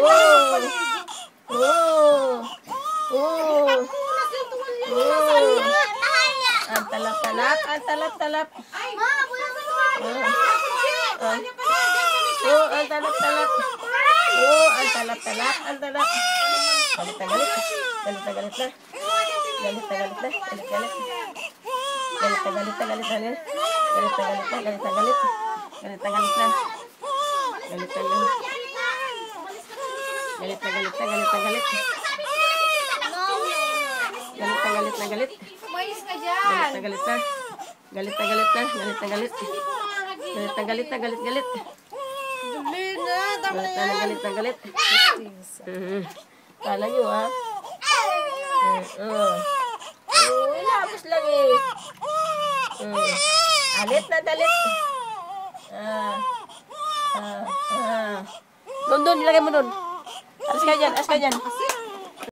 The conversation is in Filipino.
Oh. Oh. Oh. Oh. Ang talap-talap. Ang talap-talap. Oh, ang talap-talap. Oh, ang talap-talap. Ang talap. Galit na galit. Galit na galit na. Galit na galit na. Galit galit. Galit na galit na galit na. Galit na galit na. Galit na galit. Galit na galit na. Galit na galit. Galit na galit na. Galit na galit. Galit na galit na galit. Umayos ka dyan. Galit na galit na. Galit na galit na. Galit na galit. Galit na galit na. Galit galit. Dali na. Tama na Galit yan. na galit na galit. Kala nyo ha? Ilapos lang eh. Alit na dalit. Doon, ilagay mo doon. Alas ka dyan, alas ka dyan.